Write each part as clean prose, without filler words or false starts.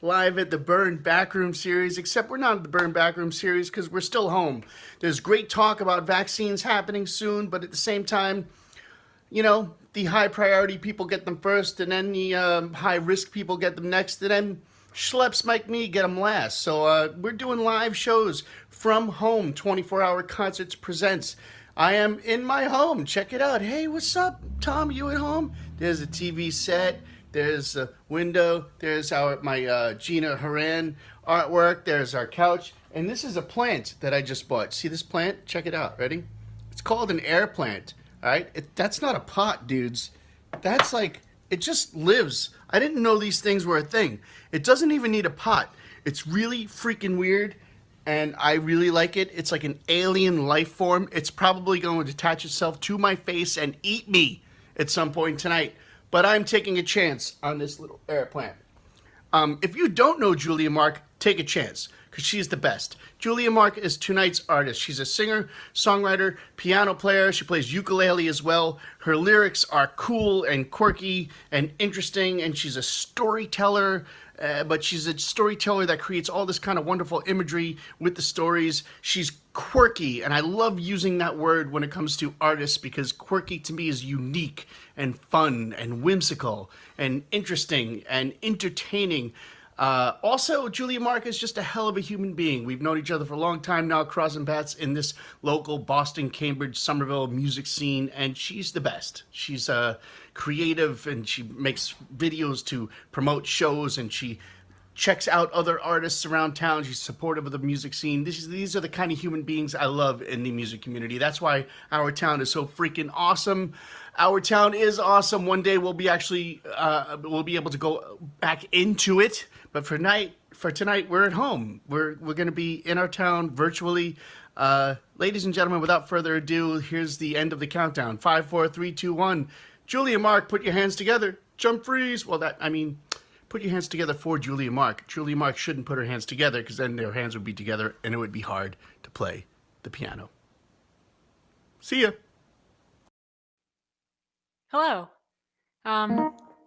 live at the Burn Backroom series, except we're not at the Burn Backroom series because we're still home. There's great talk about vaccines happening soon, but at the same time, the high priority people get them first, and then the high risk people get them next, and then schleps like me get them last. So we're doing live shows from home, 24-hour concerts presents. I am in my home. Check it out. Hey, what's up, Tom? You at home? There's a TV set. There's a window. There's my Gina Haran artwork. There's our couch. And this is a plant that I just bought. See this plant? Check it out. Ready? It's called an air plant. All right? That's not a pot, dudes. That's like, it just lives. I didn't know these things were a thing. It doesn't even need a pot. It's really freaking weird. And I really like it. It's like an alien life form. It's probably going to attach itself to my face and eat me at some point tonight. But I'm taking a chance on this little air plant. If you don't know Julia Mark, take a chance, because she's the best. Julia Mark is tonight's artist. She's a singer, songwriter, piano player. She plays ukulele as well. Her lyrics are cool and quirky and interesting, and she's a storyteller. But she's a storyteller that creates all this kind of wonderful imagery with the stories. She's quirky, and I love using that word when it comes to artists, because quirky to me is unique and fun and whimsical and interesting and entertaining. Also, Julia Mark is just a hell of a human being. We've known each other for a long time now, crossing paths in this local Boston, Cambridge, Somerville music scene, and she's the best. She's creative, and she makes videos to promote shows, and she checks out other artists around town. She's supportive of the music scene. These are the kind of human beings I love in the music community. That's why our town is so freaking awesome. Our town is awesome. One day we'll be able to go back into it. But for tonight, we're at home. We're going to be in our town virtually. Ladies and gentlemen, without further ado, here's the end of the countdown. 5, 4, 3, 2, 1. Julia Mark, put your hands together. Jump freeze. Put your hands together for Julia Mark. Julia Mark shouldn't put her hands together, because then their hands would be together and it would be hard to play the piano. See ya. Hello.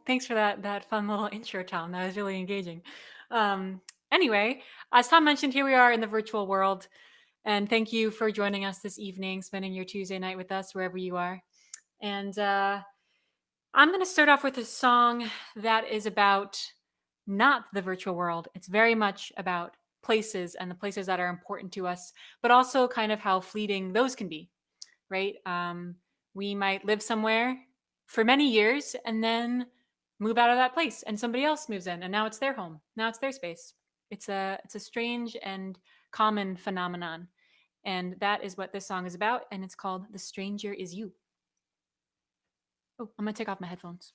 Thanks for that fun little intro, Tom. That was really engaging. Anyway, as Tom mentioned, here we are in the virtual world. And thank you for joining us this evening, spending your Tuesday night with us, wherever you are. And I'm going to start off with a song that is about not the virtual world. It's very much about places and the places that are important to us, but also kind of how fleeting those can be, right? We might live somewhere for many years and then move out of that place, and somebody else moves in, and now it's their home. Now it's their space. It's a strange and common phenomenon. And that is what this song is about, and it's called The Stranger Is You. Oh, I'm going to take off my headphones.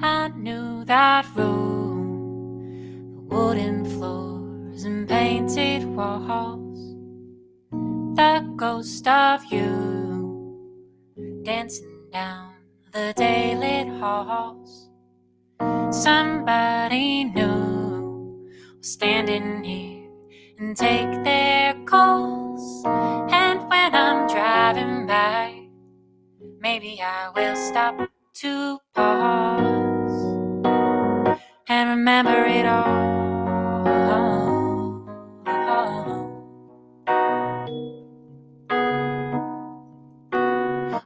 I knew that room, the wooden floors and painted walls, the ghost of you dancing down the day-lit halls. Somebody new was standing here and take their calls. And when I'm driving by, maybe I will stop to pause and remember it all.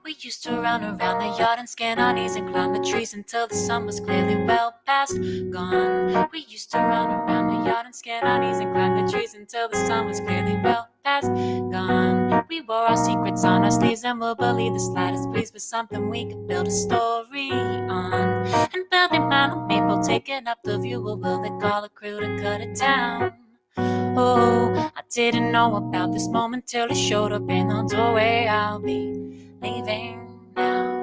We used to run around the yard and scan our knees and climb the trees until the sun was clearly well past gone. We used to run around the yard and scan our knees and climb the trees until the sun was clearly well past gone. We wore our secrets on our sleeves and we'll believe the slightest breeze was something we could build a story on. And building by the maple, taking up the view, or will they call a crew to cut it down? Oh, I didn't know about this moment till it showed up in the doorway. I'll be leaving now.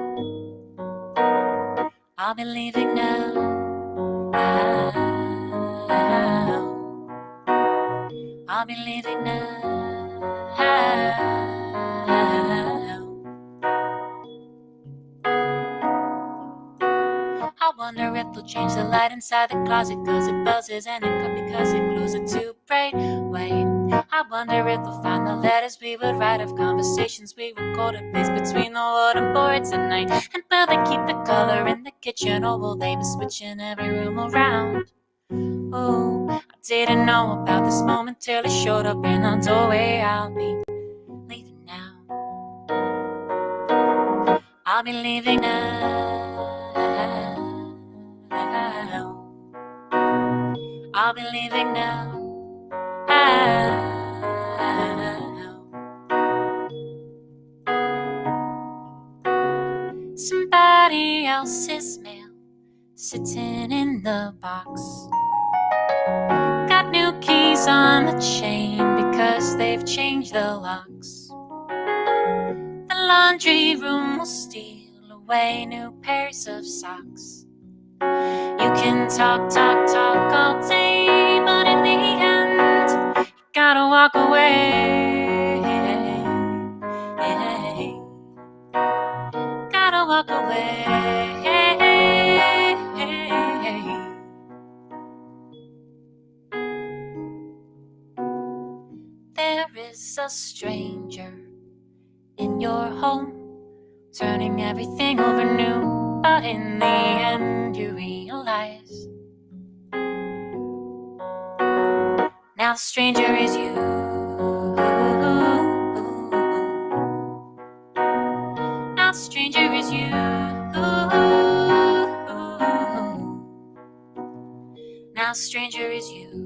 I'll be leaving now. I'll be leaving now. I wonder if they'll change the light inside the closet, cause it buzzes, and it could because it glues it too bright. Wait, I wonder if they'll find the letters we would write, of conversations we would go to place between the wooden boards at night. And will they keep the color in the kitchen, or will they be switching every room around? Oh, I didn't know about this moment till it showed up in the doorway. I'll be leaving now. I'll be leaving now. I'll be leaving now. Somebody else's mail sitting in the box. Got new keys on the chain because they've changed the locks. The laundry room will steal away new pairs of socks. You can talk all day, but in the end, you gotta walk away. Gotta walk away. There is a stranger in your home, turning everything over new, but in the end you realize now the stranger is you. Now the stranger is you. Now the stranger is you.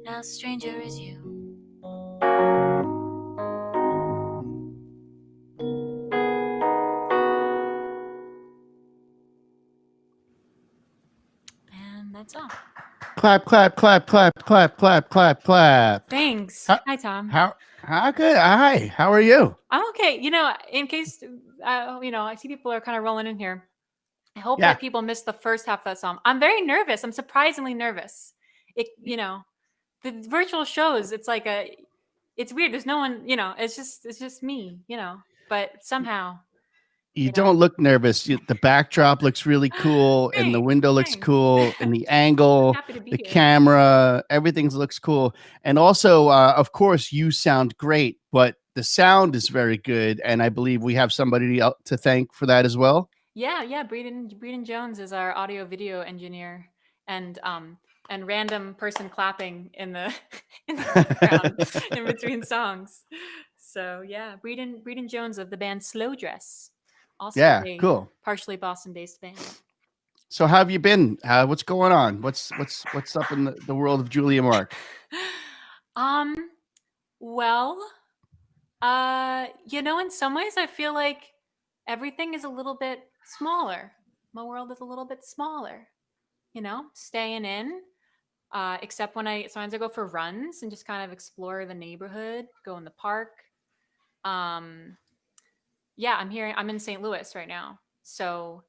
Now the stranger is you. And that's all. Clap, clap, clap, clap, clap, clap, clap, clap. Thanks. How- Hi, Tom. How good? Hi. How are you? I'm okay. In case, I see people are kind of rolling in here. I hope Yeah. that people missed the first half of that song. I'm very nervous. I'm surprisingly nervous. The virtual shows, it's weird. There's no one, it's just me, but somehow. You don't look nervous. The backdrop looks really cool, and the window looks thanks. cool, and the angle, Happy to be the here. camera, everything looks cool. And also, of course, you sound great, but the sound is very good. And I believe we have somebody to thank for that as well. Yeah. Breeden Jones is our audio video engineer, and random person clapping in the in the background in between songs. So yeah, Breeden Jones of the band Slow Dress, also a Cool. partially Boston-based band. So how have you been? What's going on? What's up in the world of Julia Mark? Well, in some ways I feel like everything is a little bit smaller. My world is a little bit smaller. Staying in, except when sometimes I go for runs and just kind of explore the neighborhood, go in the park. Yeah, I'm in St. Louis right now. So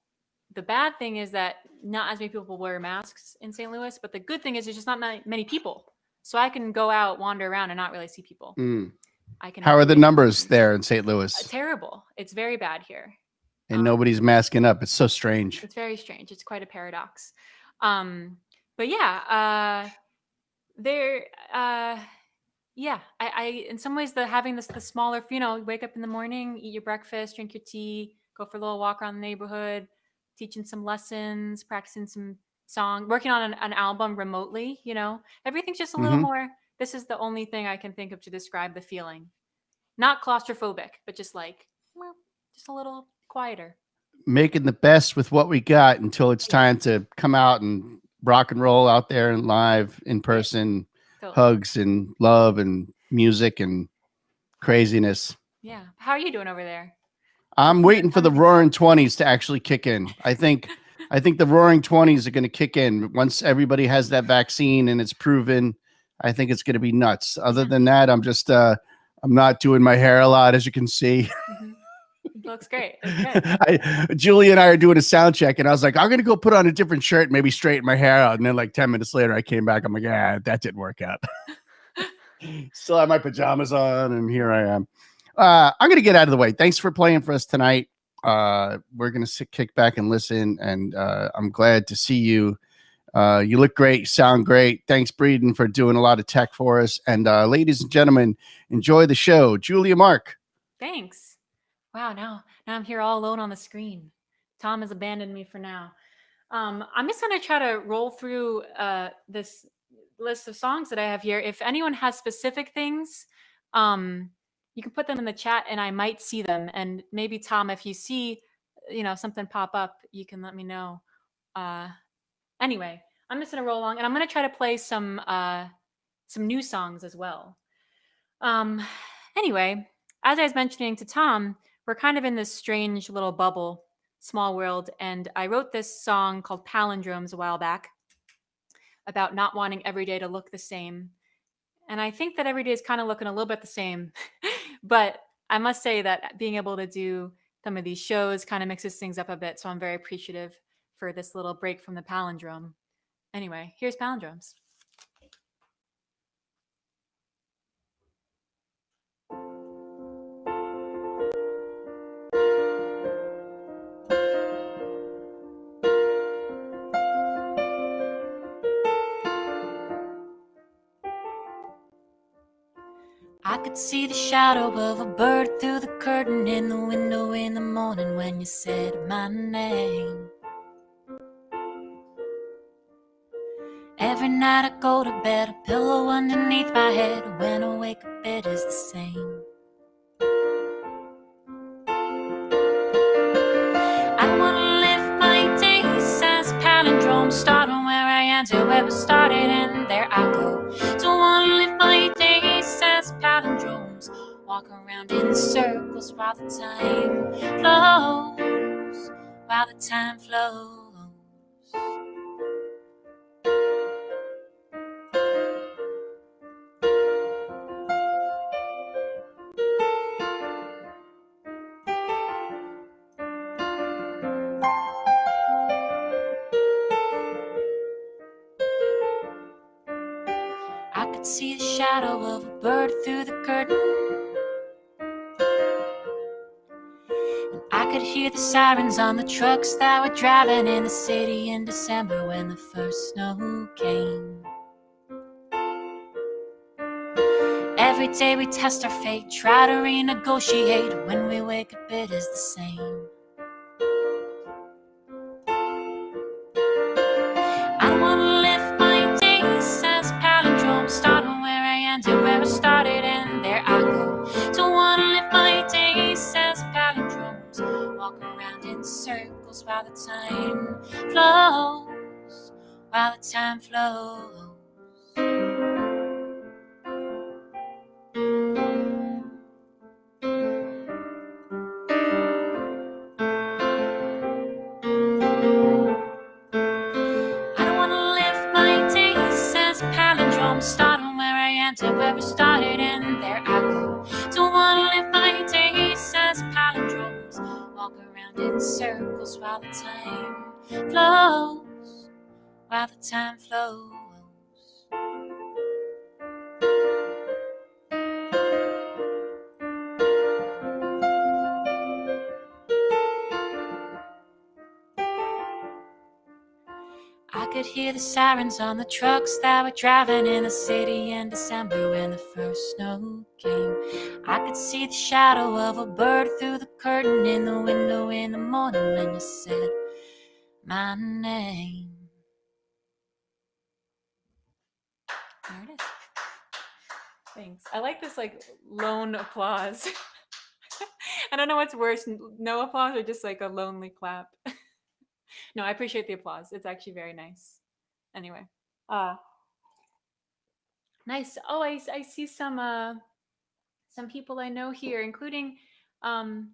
the bad thing is that not as many people wear masks in St. Louis, but the good thing is there's just not many people. So I can go out, wander around, and not really see people. I can. How are the numbers there in St. Louis? Terrible. It's very bad here. And nobody's masking up. It's so strange. It's very strange. It's quite a paradox. But yeah, I in some ways having the smaller, wake up in the morning, eat your breakfast, drink your tea, go for a little walk around the neighborhood, teaching some lessons, practicing some song, working on an album remotely, everything's just a little more. This is the only thing I can think of to describe the feeling. Not claustrophobic, but just just a little quieter. Making the best with what we got until it's time to come out and rock and roll out there and live in person, hugs and love and music and craziness. Yeah. How are you doing over there? I'm waiting for the Roaring 20s to actually kick in. I think the Roaring 20s are going to kick in once everybody has that vaccine and it's proven. I think it's going to be nuts. Other than that, I'm just I'm not doing my hair a lot, as you can see. It looks great. Julie and I are doing a sound check, and I was like, I'm going to go put on a different shirt, maybe straighten my hair out. And then like 10 minutes later, I came back. I'm like, that didn't work out. Still have my pajamas on, and here I am. I'm going to get out of the way. Thanks for playing for us tonight. We're going to kick back and listen, and I'm glad to see you You look great, you sound great. Thanks, Breeden, for doing a lot of tech for us. And ladies and gentlemen, enjoy the show. Julia Mark. Thanks. Wow, now I'm here all alone on the screen. Tom has abandoned me for now. I'm just gonna try to roll through this list of songs that I have here. If anyone has specific things, um, you can put them in the chat, and I might see them. And maybe Tom, if you see, something pop up, you can let me know. Uh, anyway, I'm just gonna roll along, and I'm gonna try to play some new songs as well. Um, anyway, as I was mentioning to Tom, we're kind of in this strange little bubble, small world, and I wrote this song called Palindromes a while back about not wanting every day to look the same. And I think that every day is kind of looking a little bit the same. But I must say that being able to do some of these shows kind of mixes things up a bit. So I'm very appreciative for this little break from the palindrome. Anyway, here's Palindromes. I could see the shadow of a bird through the curtain in the window in the morning when you said my name. Every night I go to bed, a pillow underneath my head. When I wake up, it is the same. I don't wanna live my days as palindromes, starting where I am to where we started, and there I go. Don't wanna live my days as palindromes, walk around in circles while the time flows, while the time flows. I could see the shadow of a bird through the curtain, and I could hear the sirens on the trucks that were driving in the city in December when the first snow came. Every day we test our fate, try to renegotiate. When we wake up, it is the same. I don't wanna live my days as palindromes, starting where I ended, where I started, and there I go. Don't wanna live my days as palindromes, walk around in circles while the time flows, while the time flows. Starting where I ended, where we started, and there I go. Don't wanna live my days as palindromes, walk around in circles while the time flows, while the time flows. I could hear the sirens on the trucks that were driving in the city in December when the first snow came. I could see the shadow of a bird through the curtain in the window in the morning when you said my name. There it is. Thanks. I like this like lone applause. I don't know what's worse, no applause or just like a lonely clap. No, I appreciate the applause. It's actually very nice. Anyway, uh, nice. Oh, I see some people I know here, including um,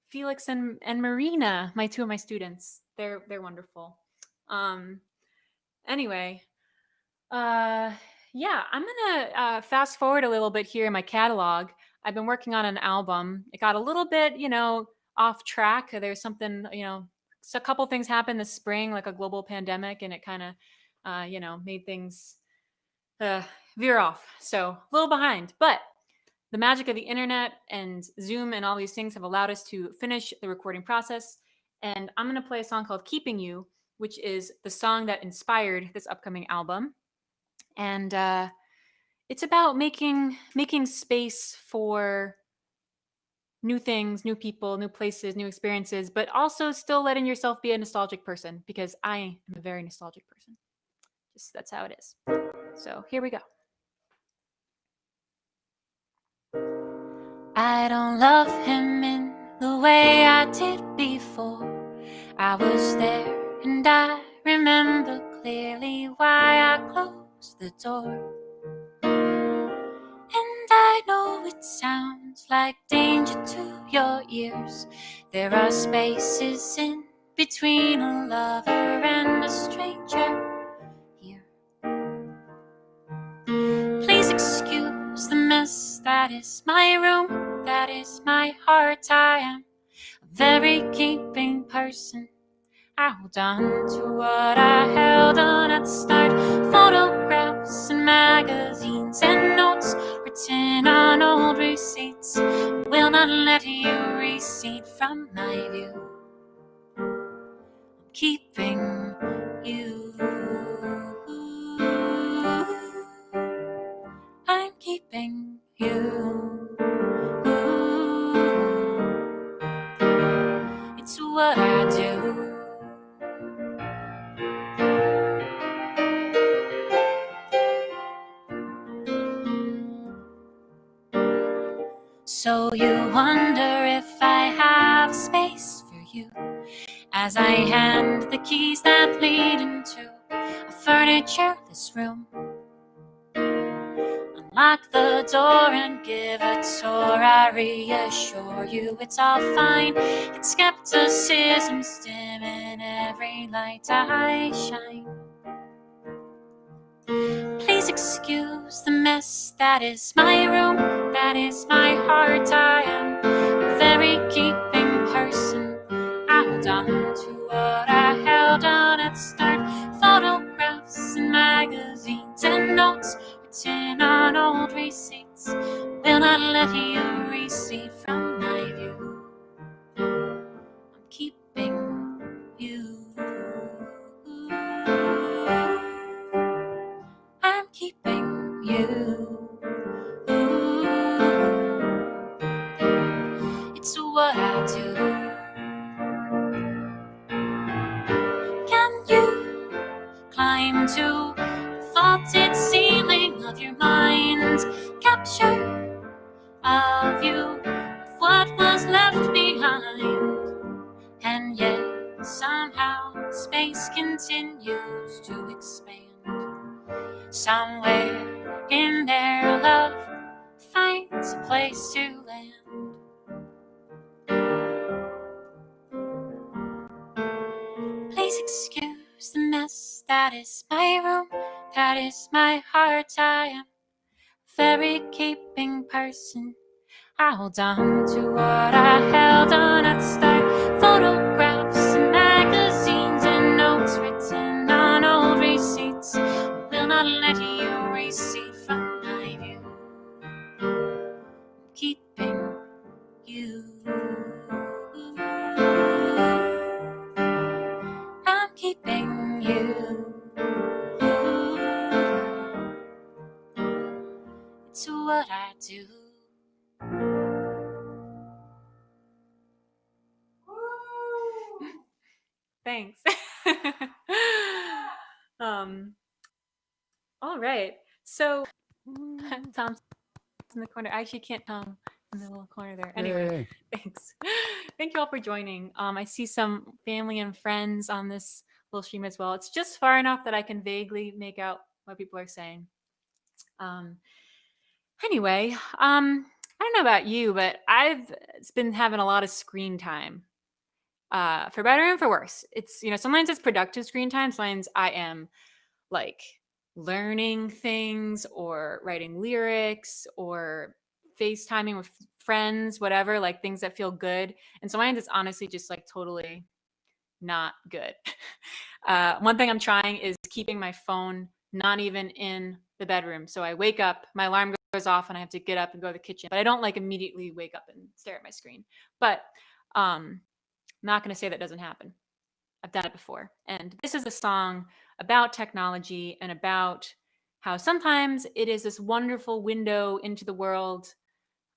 Felix and Marina, my two of my students. They're wonderful. Um, anyway, uh, yeah, I'm gonna fast forward a little bit here in my catalog. I've been working on an album. It got a little bit, off track. There's something, so a couple things happened this spring, like a global pandemic, and it kind of, made things veer off. So a little behind, but the magic of the internet and Zoom and all these things have allowed us to finish the recording process. And I'm going to play a song called Keeping You which is the song that inspired this upcoming album. And it's about making space for new things, new people, new places, new experiences, but also still letting yourself be a nostalgic person, because I am a very nostalgic person. Just that's how it is. So here we go. I don't love him in the way I did before. I was there and I remember clearly why I closed the door. And I know it sounds like danger to your ears. There are spaces in between a lover and a stranger here. Please excuse the mess that is my room, that is my heart. I am a very keeping person. I hold on to what I held on at the start. Photographs and magazines and notes written on old receipts. Will not let you recede from my view. I'm keeping you. I'm keeping you. It's what I do. So you wonder if I have space for you, as I hand the keys that lead into a furnitureless room. Unlock the door and give a tour. I reassure you it's all fine. It's skepticism's dim in every light I shine. Please excuse the mess that is my room, that is my heart. I am a very keeping person. I hold on to what I held on at the start. Photographs and magazines and notes written on old receipts. Will not let you recede from my view. I'm keeping you. I'm keeping you. It's what I do. Can you climb to the vaulted ceiling of your mind? Capture a view of what was left behind. And yet somehow space continues to expand. Somewhere in there love finds a place to land. Please excuse the mess that is my room, that is my heart. I am a very keeping person. I hold on to what I held on at the start. Photographs and magazines and notes written on old receipts. Will not let you recede from my view. I'm keeping you. I'm keeping you. It's what I do. Thanks. um, all right. So Tom's in the corner. I actually can't Tom in the little corner there. Anyway, Yay. thanks. Thank you all for joining. I see some family and friends on this little stream as well. It's just far enough that I can vaguely make out what people are saying. Anyway, I don't know about you, but I've been having a lot of screen time. For better and for worse. It's, sometimes it's productive screen time. Sometimes I am like learning things or writing lyrics or FaceTiming with friends, whatever, like things that feel good. And sometimes it's honestly just like totally not good. One thing I'm trying is keeping my phone not even in the bedroom. So I wake up, my alarm goes off, and I have to get up and go to the kitchen. But I don't like immediately wake up and stare at my screen. But not going to say that doesn't happen. I've done it before. And this is a song about technology and about how sometimes it is this wonderful window into the world,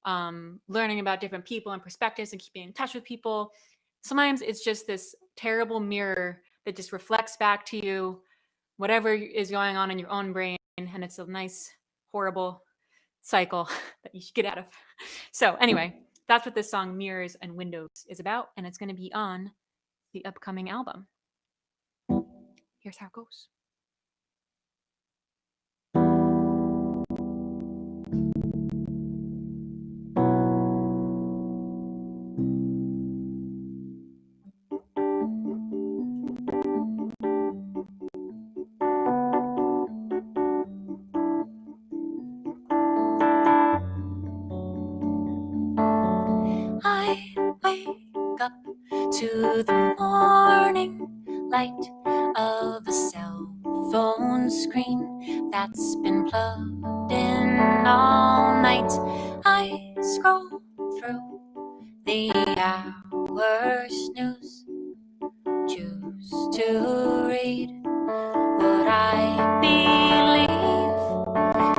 learning about different people and perspectives and keeping in touch with people. Sometimes it's just this terrible mirror that just reflects back to you whatever is going on in your own brain. And it's a nice, horrible cycle that you should get out of. So, anyway, that's what this song Mirrors and Windows is about. And it's going to be on the upcoming album. Here's how it goes. I wake up to the morning light of a cell phone screen that's been plugged in all night. I scroll through the hours news, choose to read what I believe.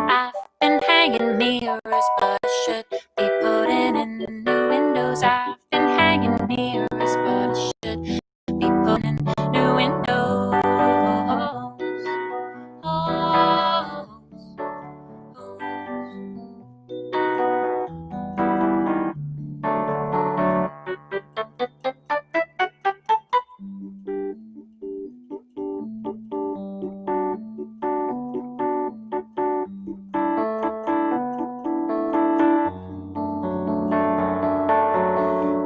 I've been hanging mirrors, but I should be putting in new windows. I've been hanging mirrors, but I should be putting in new windows.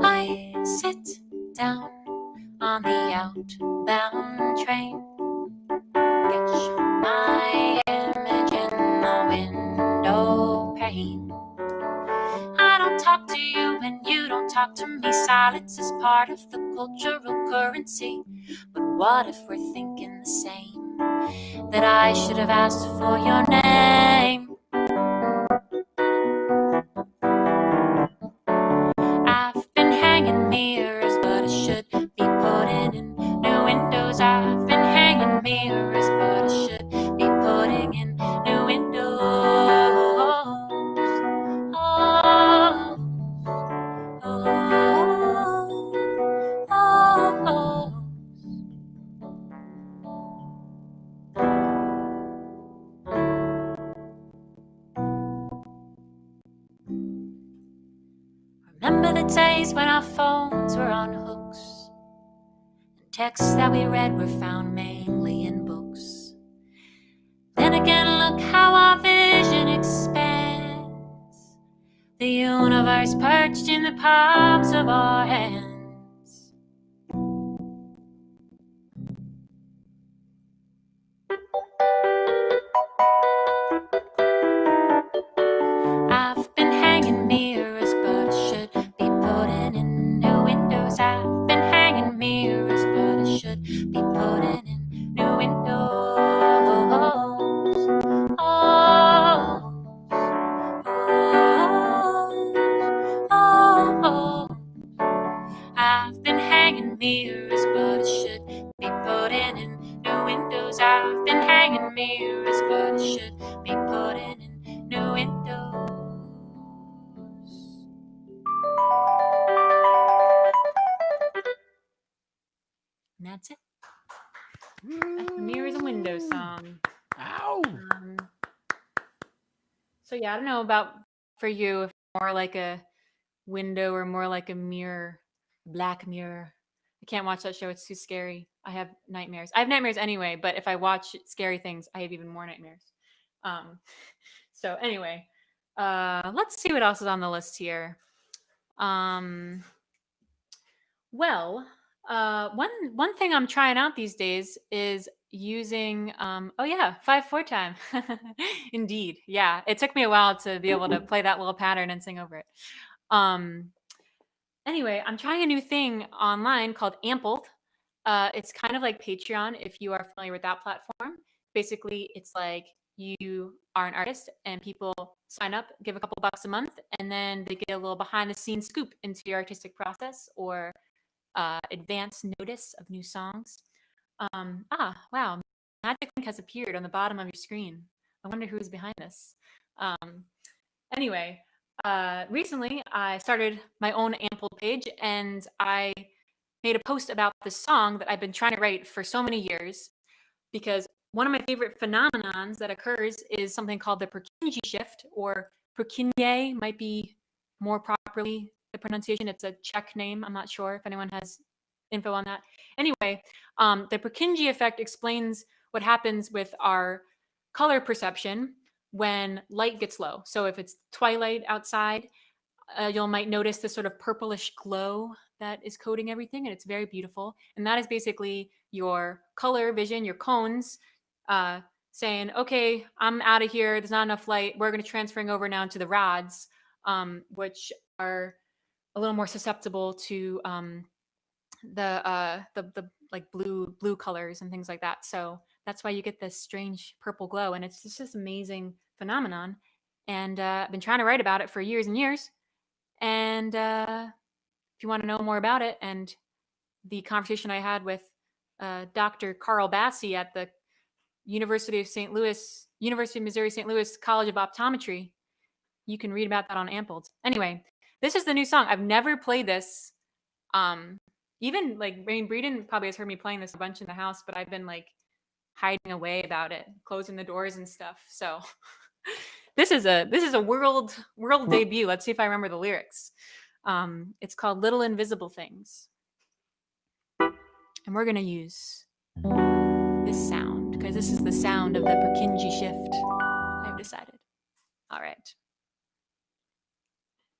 I sit down on the outbound train, catch my image in the window pane. I don't talk to you and you don't talk to me. Silence is part of the cultural currency. But what if we're thinking the same? That I should have asked for your name. I've been hanging mirrors, but I should be putting in new windows. I've been hanging mirrors, but I should be putting in new windows. Oh, oh, oh, oh. Remember the days when our phones were on hooks, and texts that we read were found mainly in books. Then again, look how our vision expands. The universe perched in the palms of our hands. I've been hanging mirrors, but I should be putting in new windows. I've been hanging mirrors, but I should be putting in new windows. Oh, oh, oh, oh. I've been hanging mirrors, but I should be putting in new windows. I've been hanging mirrors, but I should be putting in new windows. And that's it. That's the Mirrors and Windows song. Ow! So yeah, I don't know about for you, if more like a window or more like a mirror, black mirror. I can't watch that show. It's too scary. I have nightmares. I have nightmares anyway, but if I watch scary things, I have even more nightmares. Um, so anyway, let's see what else is on the list here. Um, well, one thing I'm trying out these days is using oh yeah, 5/4 time. Indeed. Yeah. It took me a while to be able to play that little pattern and sing over it. Um anyway, I'm trying a new thing online called Ampled. It's kind of like Patreon if you are familiar with that platform. Basically, it's like you are an artist and people sign up, give a couple bucks a month, and then they get a little behind the scenes scoop into your artistic process or advance notice of new songs. Wow, Magic Link has appeared on the bottom of your screen. I wonder who's behind this. Um, anyway, recently I started my own Ample page, and I made a post about this song that I've been trying to write for so many years, because one of my favorite phenomenons that occurs is something called the Purkinje shift, or Purkinje might be more properly the pronunciation. It's a Czech name. I'm not sure if anyone has info on that. Anyway, the Purkinje effect explains what happens with our color perception when light gets low. So if it's twilight outside, you'll might notice this sort of purplish glow that is coating everything, and it's very beautiful. And that is basically your color vision, your cones, uh, saying, "Okay, I'm out of here. There's not enough light. We're going to transferring over now to the rods, which are a little more susceptible to the like blue colors and things like that. So that's why you get this strange purple glow, and it's just this amazing phenomenon. And I've been trying to write about it for years and years. And if you want to know more about it, and the conversation I had with Dr. Carl Bassi at the University of St. Louis, University of Missouri St. Louis College of Optometry, you can read about that on Ampled. Anyway, this is the new song. I've never played this. Um, Even like, I mean, Breeden probably has heard me playing this a bunch in the house, but I've been like hiding away about it, closing the doors and stuff. So this is a world debut. Let's see if I remember the lyrics. It's called Little Invisible Things. And we're going to use this sound because this is the sound of the Purkinje shift, I've decided. All right.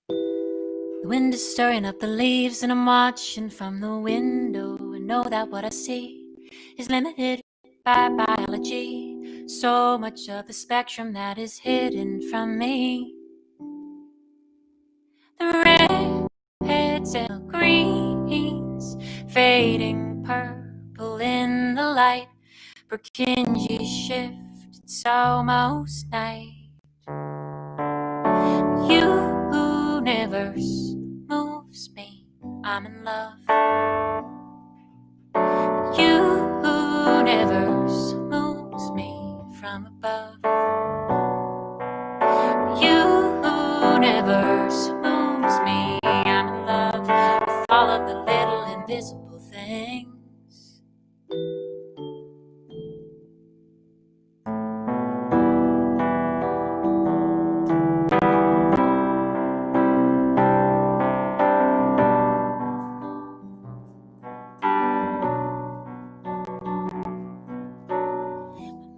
The wind is stirring up the leaves, and I'm watching from the window and know that what I see is limited by biology. So much of the spectrum that is hidden from me. The reds and the greens fading purple in the light. Purkinje shift, it's almost night. Universe moves me, I'm in love. Universe moves me from above. Universe moves me, I'm in love with all of the little invisible things.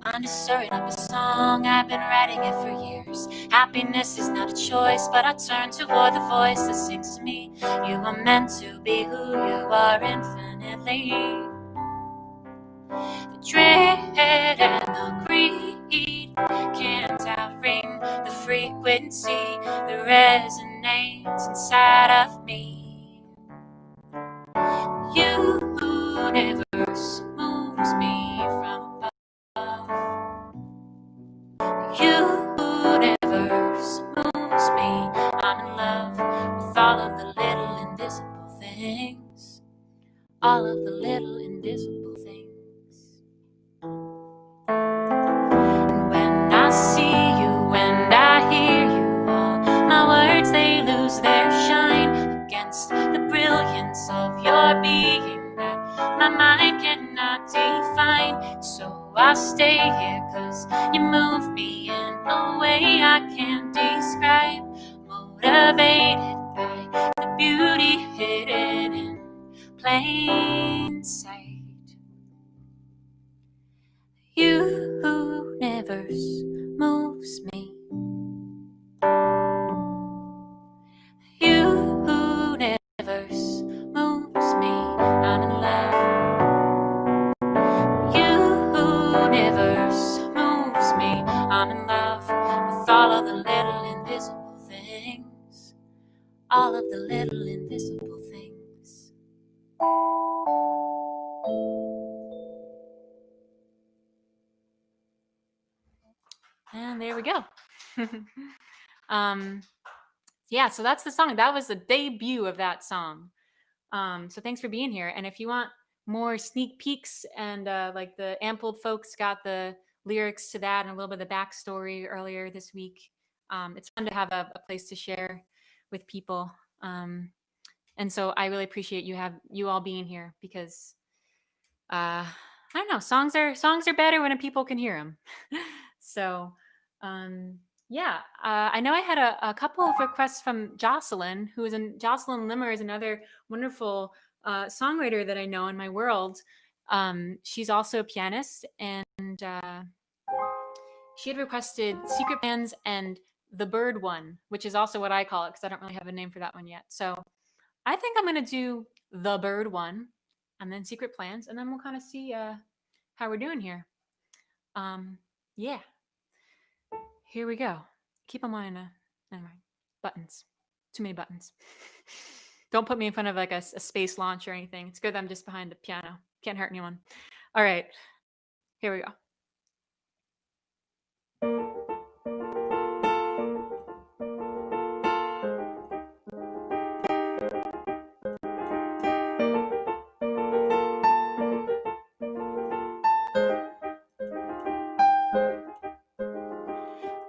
Mind is stirring up a song, I've been writing it for years. Happiness is not a choice, but I turn toward the voice that sings to me. You are meant to be who you are infinitely. The dread and the greed can't outring the frequency that resonates inside of me. Universe moves me from above. Universe moves me. I'm in love with all of the little invisible things. All of the little invisible things. And when I see you and I hear you, all my words they lose their shine against the brilliance of your being that my mind cannot define. So I stay here 'cause you move me in a way I can't describe. Motivated by the beauty hidden in plain sight. Universe moves me. Universe moves me. I'm in love. Universe moves me. I'm in love with all of the little invisible things. All of the little invisible things. And there we go. Yeah, so that's the song. That was the debut of that song. So thanks for being here. And if you want more sneak peeks and like the Ampled folks got the lyrics to that and a little bit of the backstory earlier this week. It's fun to have a place to share with people. And so I really appreciate you all being here because I don't know, songs are better when people can hear them. So yeah, I know I had a couple of requests from Jocelyn, Jocelyn Limmer is another wonderful songwriter that I know in my world. She's also a pianist, and she had requested Secret Plans and The Bird One, which is also what I call it because I don't really have a name for that one yet. So I think I'm going to do The Bird One and then Secret Plans, and then we'll kind of see how we're doing here. Yeah, here we go. Keep in mind, never mind. Buttons. Too many buttons. Don't put me in front of like a space launch or anything. It's good that I'm just behind the piano. Can't hurt anyone. All right, here we go.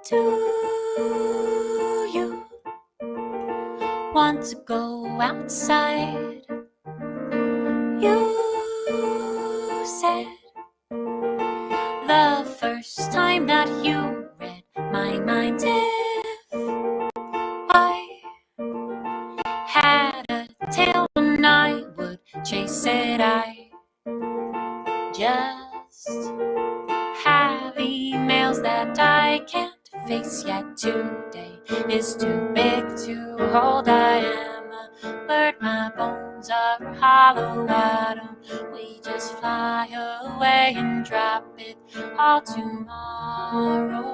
Do you want to go outside? You said the first time that you read my mind, if I had a tail and I would chase it, I just have emails that I can't face yet. Today is too big to hold. I am a bird, my bones are hollow. Why don't we just fly away and drop it all tomorrow?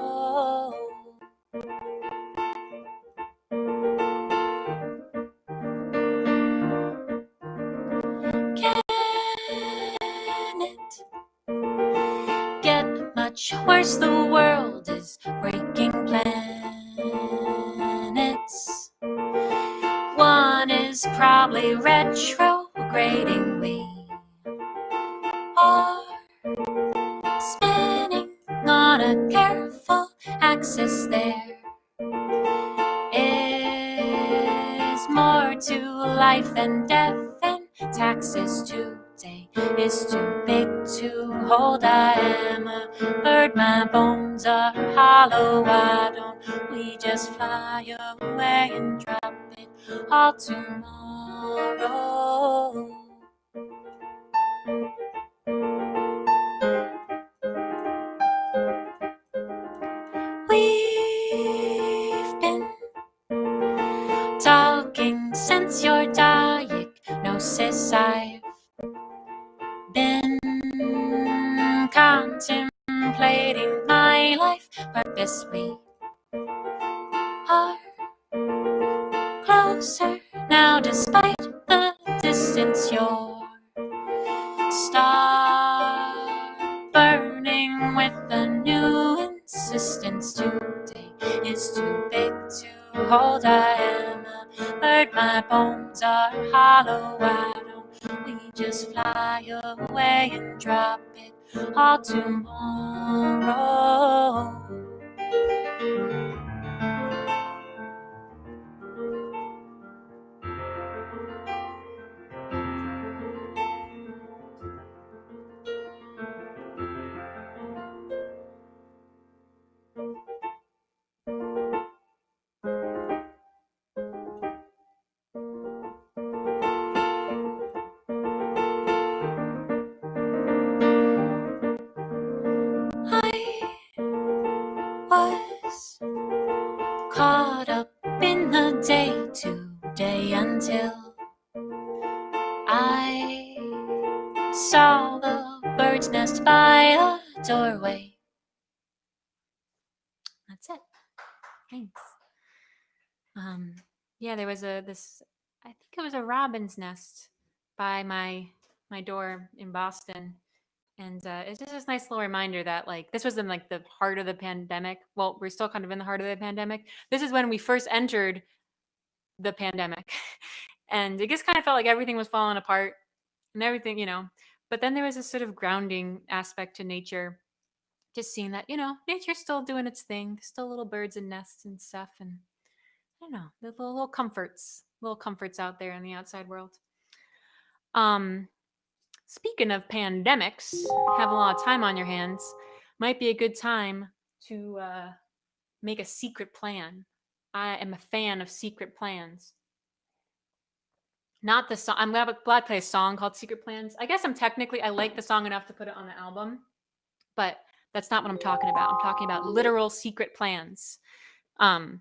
Can it get much worse? The world is breaking planets. One is probably retrograding. We are spinning on a careful axis. There is more to life than death and taxes. Today is too big to hold. I am a bird, my bones are hollow. Why don't we just fly away and drop it all tomorrow? We've been talking since your diagnosis. I've been contemplating my life purpose. We are closer now despite the distance. Your star burning with a new insistence. Today is too big to hold. I am a bird, my bones are hollow. Why don't we just fly away and drop it all tomorrow? Was caught up in the day today until I saw the bird's nest by a doorway. That's it. Thanks. Yeah, there was this. I think it was a robin's nest by my door in Boston. And it's just this nice little reminder that like this was in like the heart of the pandemic. Well, we're still kind of in the heart of the pandemic. This is when we first entered the pandemic. And it just kind of felt like everything was falling apart and everything, But then there was this sort of grounding aspect to nature, just seeing that, nature's still doing its thing. There's still little birds and nests and stuff. And I don't know, the little comforts out there in the outside world. Speaking of pandemics, having a lot of time on your hands, might be a good time to make a secret plan. I am a fan of secret plans. Not the song. I'm glad to play a song called Secret Plans. I guess I like the song enough to put it on the album, but that's not what I'm talking about. I'm talking about literal secret plans. And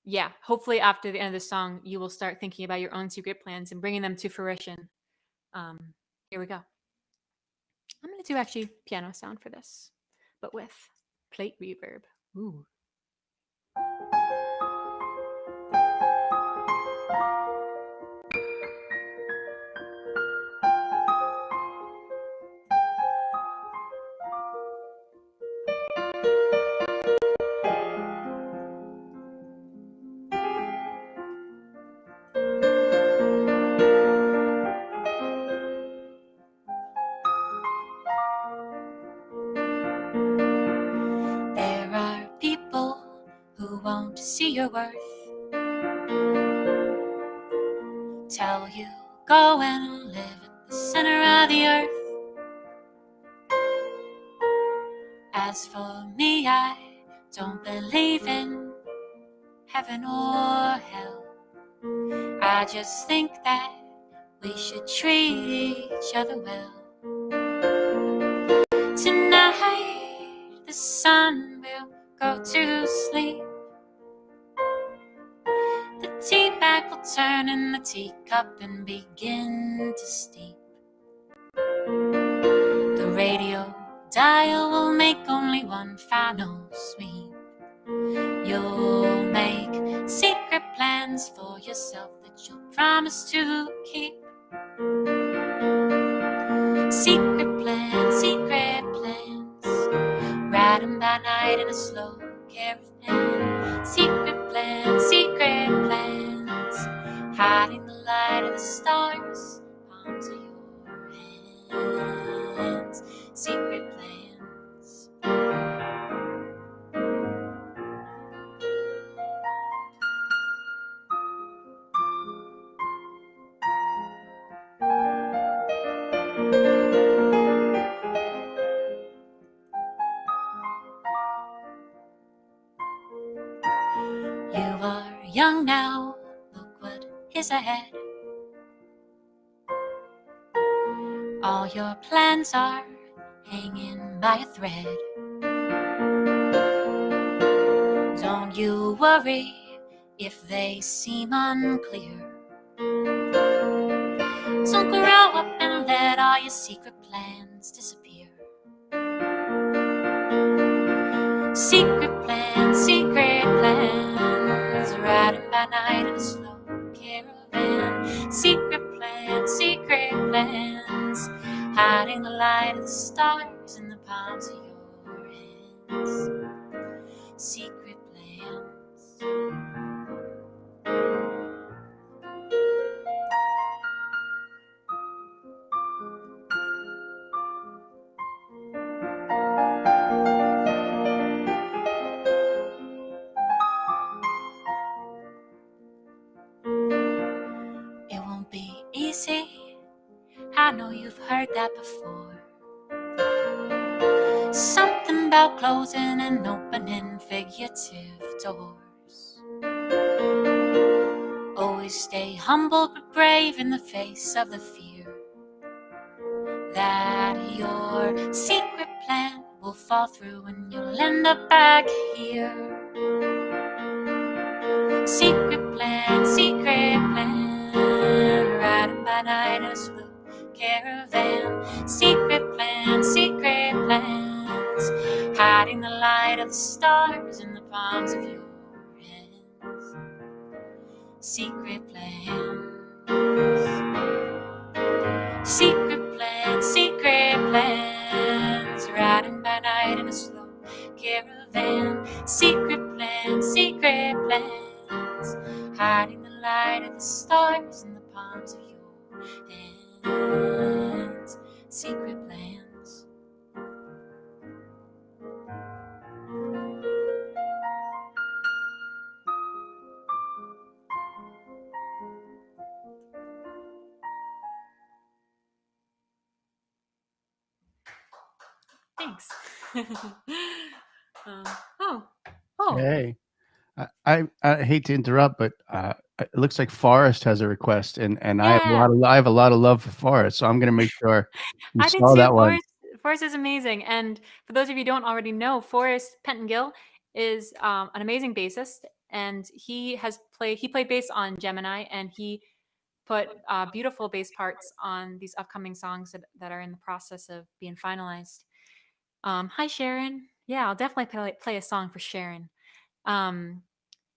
yeah, hopefully after the end of the song, you will start thinking about your own secret plans and bringing them to fruition. Here we go. I'm going to do actually piano sound for this, but with plate reverb. Ooh. There are people who won't see your worth, tell you go and live at the center of the earth. As for me, I don't believe in heaven or hell. I just think that we should treat each other well. Tonight the sun will go to sleep. The tea bag will turn in the teacup and begin to steep. The radio dial will make only one final sweep. You'll make secret plans for yourself that you'll promise to keep. Secret plans, riding by night in a slow caravan. Secret plans, hiding the light of the stars, palms of your hands. Secret plans. You are young now, look what is ahead. All your plans are hanging by a thread. Don't you worry if they seem unclear. Don't grow up and let all your secret plans disappear. Secret plans, riding by night in a slow caravan. Secret plans, hiding the light of the stars in the palms of your hands. Secret plans. It won't be easy, I know you've heard that before. Something about closing and opening figurative doors. Always stay humble but brave in the face of the fear that your secret plan will fall through and you'll end up back here. Secret plan, riding by night in a slow caravan. Secret plans, hiding the light of the stars in the palms of your hands. Secret plans. Secret plans, riding by night in a slow caravan. Secret plans, hiding stars in the palms of your hands, secret plans. Thanks. Oh. Hey, I hate to interrupt, but it looks like Forrest has a request, and Yeah. I have a lot of love for Forrest, so I'm gonna make sure you I do saw too. that one. Forrest is amazing. And for those of you who don't already know, Forrest Pentongill is an amazing bassist, and he played bass on Gemini, and he put beautiful bass parts on these upcoming songs that are in the process of being finalized. Hi, Sharon. Yeah, I'll definitely play a song for Sharon. Um,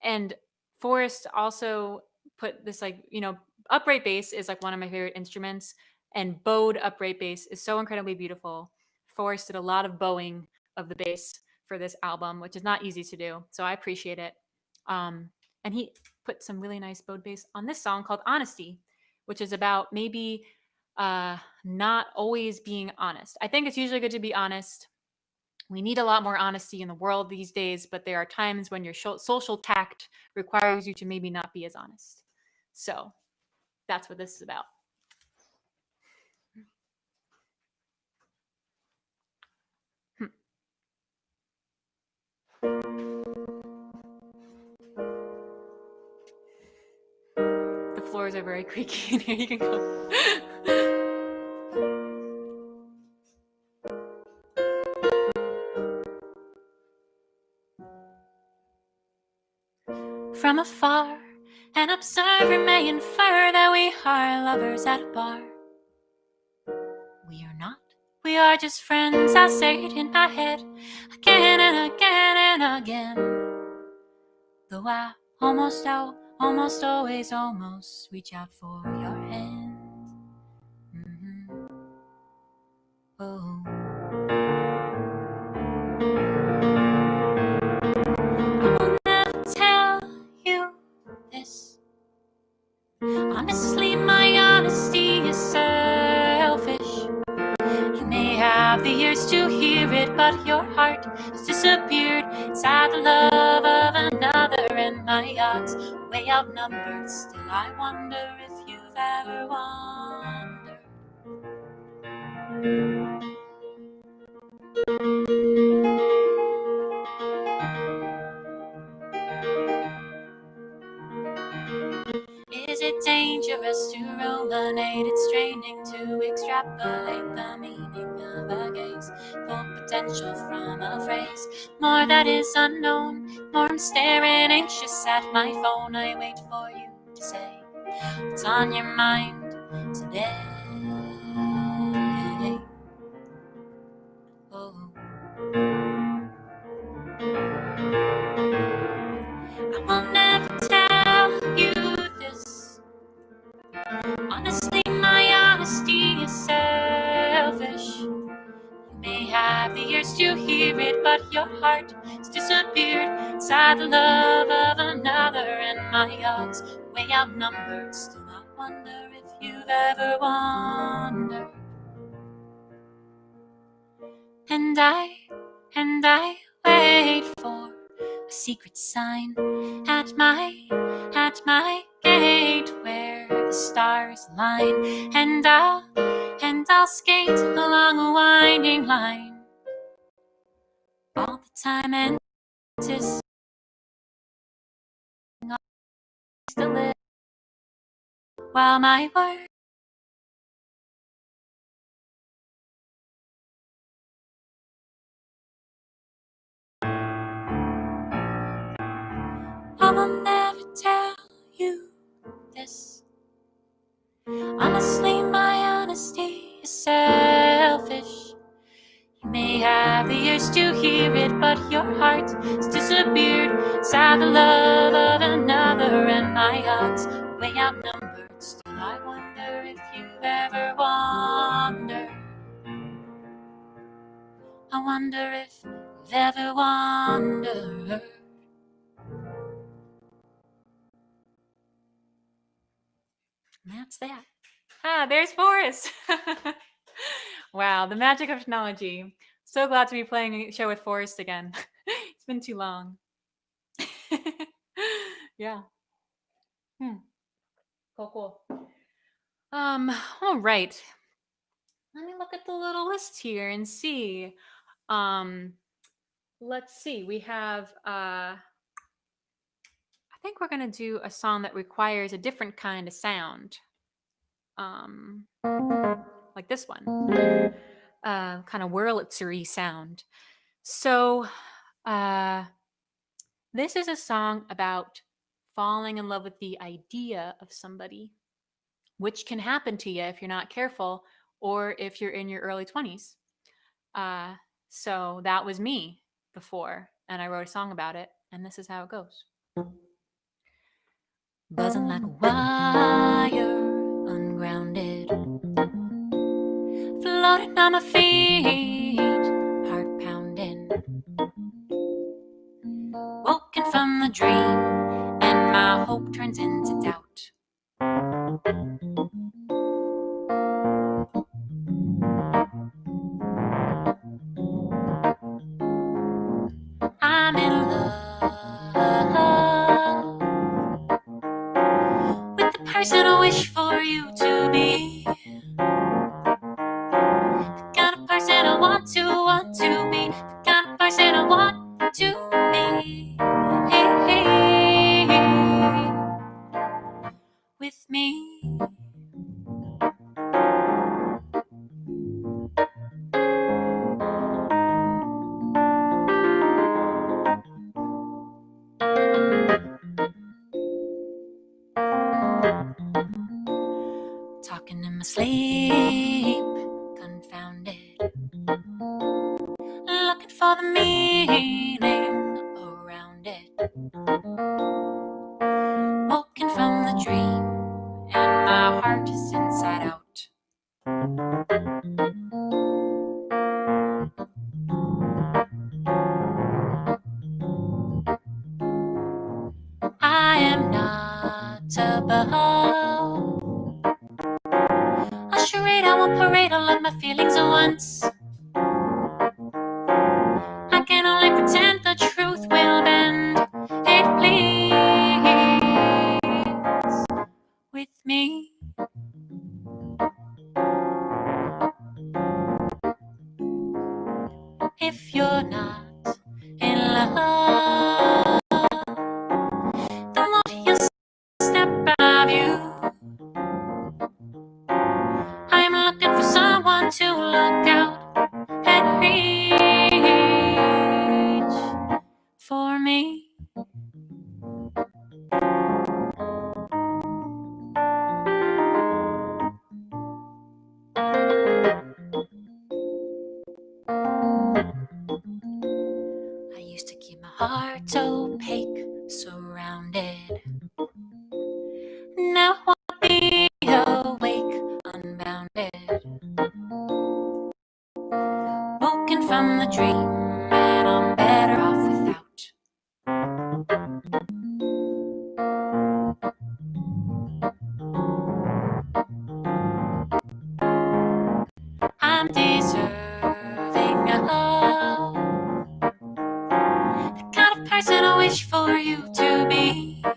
and Forrest also put this, like, upright bass is like one of my favorite instruments, and bowed upright bass is so incredibly beautiful. Forrest did a lot of bowing of the bass for this album, which is not easy to do, so I appreciate it. And he put some really nice bowed bass on this song called Honesty, which is about maybe not always being honest. I think it's usually good to be honest. We need a lot more honesty in the world these days, but there are times when your social tact requires you to maybe not be as honest. So that's what this is about. The floors are very creaky in here. You can go. From afar, an observer may infer that we are lovers at a bar. We are not. We are just friends. I say it in my head again and again and again. Though I almost always reach out for your hand. Oh. I will never tell you this. Honestly, my honesty is selfish. You may have the ears to hear it, but your heart has disappeared inside the love of another, and my odds are way outnumbered. Still, I wonder if you've ever wondered. Is it dangerous to ruminate? It's draining to extrapolate the meaning of a gaze, full potential from a phrase. More that is unknown, more I'm staring anxious at my phone. I wait for you to say what's on your mind today. Oh. I will never tell you this. Honestly, my honesty is selfish. You may have the ears to hear it, but your heart has disappeared inside the love of another, and my odds are way outnumbered. Still, I wonder if you've ever wondered. And I wait for a secret sign at my gate where the stars align, and I'll skate along a winding line all the time, and to live while my words I will never tell you this. Honestly, my honesty is selfish. You may have the ears to hear it, but your heart has disappeared inside the love of another, and my odds are way outnumbered. Still, I wonder if you've ever wondered. I wonder if you've ever wondered. And that's that. Ah, there's Forrest. Wow, the magic of technology. So glad to be playing a show with Forrest again. It's been too long. Yeah. Hmm. Cool, cool. All right. Let me look at the little list here and see. Um, let's see. We have I think we're gonna do a song that requires a different kind of sound. Um, like this one. Kind of Wurlitzery sound. So, uh, this is a song about falling in love with the idea of somebody, which can happen to you if you're not careful or if you're in your early 20s. Uh, so that was me before, and I wrote a song about it, and this is how it goes. Buzzing like a wire, ungrounded, floating on my feet, heart pounding, woken from the dream, and my hope turns into doubt. I'm in love with the person I wish for you to be, the kind of person I want to be, the kind of person I want to be. With me. Talking in my sleep, confounded, looking for the meaning around it, woken from the dream, and my heart is inside out. I am not above a charade, I won't parade all of my feelings at once. I can only pretend the truth will bend. It pleads with me. If you're not in love, then won't you step out of you? I'm looking for someone to look out and reach for me. I used to keep my heart opaque, surrounded. Now I'll be awake, unbounded, woken from the dream, and I'm better off without. I'm deserving of the kind of person I wish for you to be, the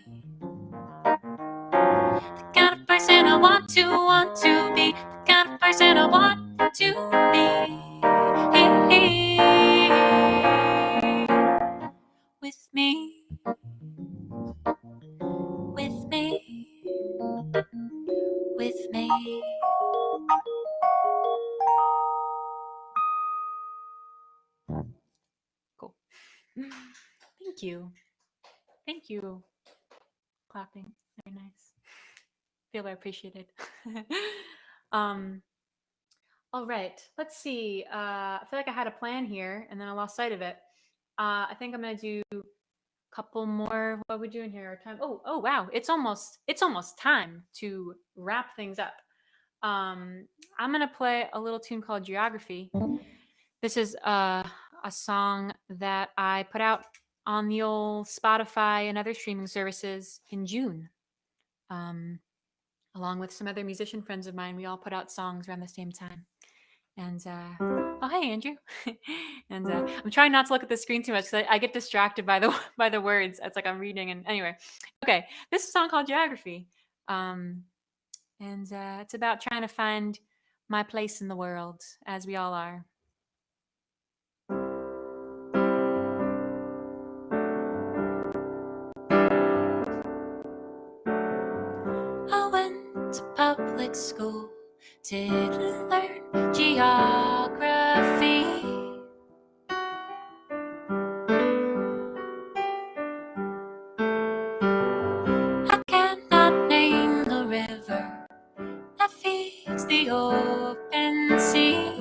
kind of person I want to be, the kind of person I want to be. With me, with me, with me. Cool. Thank you. Thank you. Clapping. Very nice. Feel appreciated. um, all right. Let's see. I feel like I had a plan here and then I lost sight of it. I think I'm gonna do a couple more. What are we doing here? Our time. Oh wow. It's almost time to wrap things up. I'm gonna play a little tune called Geography. This is a song that I put out on the old Spotify and other streaming services in June. Um, along with some other musician friends of mine. We all put out songs around the same time. And oh, hey, Andrew. And I'm trying not to look at the screen too much because I get distracted by the by the words. It's like I'm reading. And anyway, okay, this is a song called Geography, and it's about trying to find my place in the world, as we all are. I went to public school, didn't learn geography. I cannot name the river that feeds the open sea.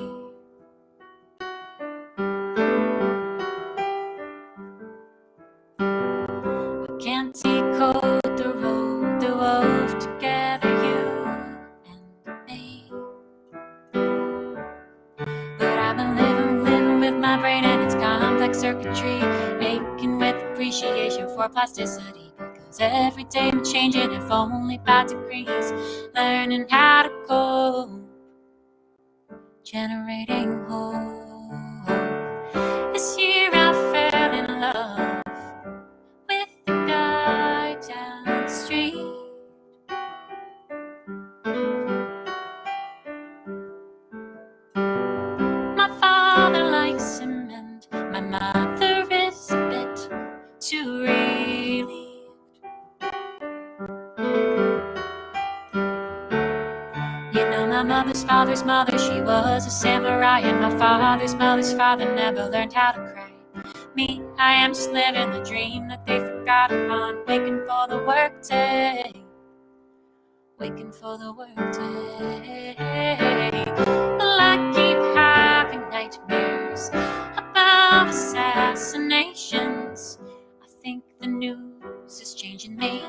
I can't decode the road that wove together you and me. But I've been living with my brain and its complex circuitry, aching with appreciation for plasticity. Because every day I'm changing, if only by degrees, learning how to cope, generating hope. This year I fell in love with the guy down the street. My father likes cement, my mother is a bit too relieved. You know, my mother's father's mother, she was a samurai, and my father's mother's father never learned how to cry. Me, I am just living the dream that they forgot upon, waking for the workday, waking for the workday. Well, I keep having nightmares about assassinations. I think the news is changing me.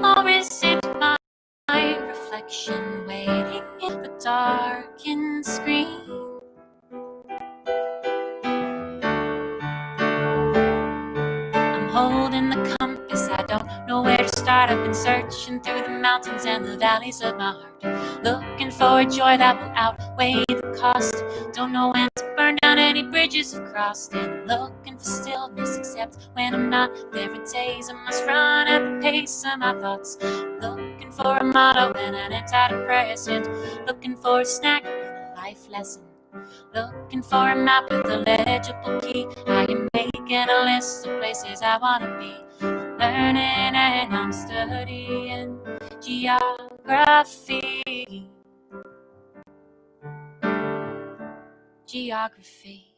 Or is it my reflection waiting in the darkened screen? I'm holding the compass, I don't know where to start. I've been searching through the mountains and the valleys of my heart, looking for a joy that will outweigh the cost. Don't know when to burn down any bridges I've crossed, and I'm looking for stillness, except when I'm not. There are days I must run at the pace of my thoughts, looking for a motto and an antidepressant, looking for a snack and a life lesson, looking for a map with a legible key. I am making a list of places I want to be, learning and I'm studying geography. Geography.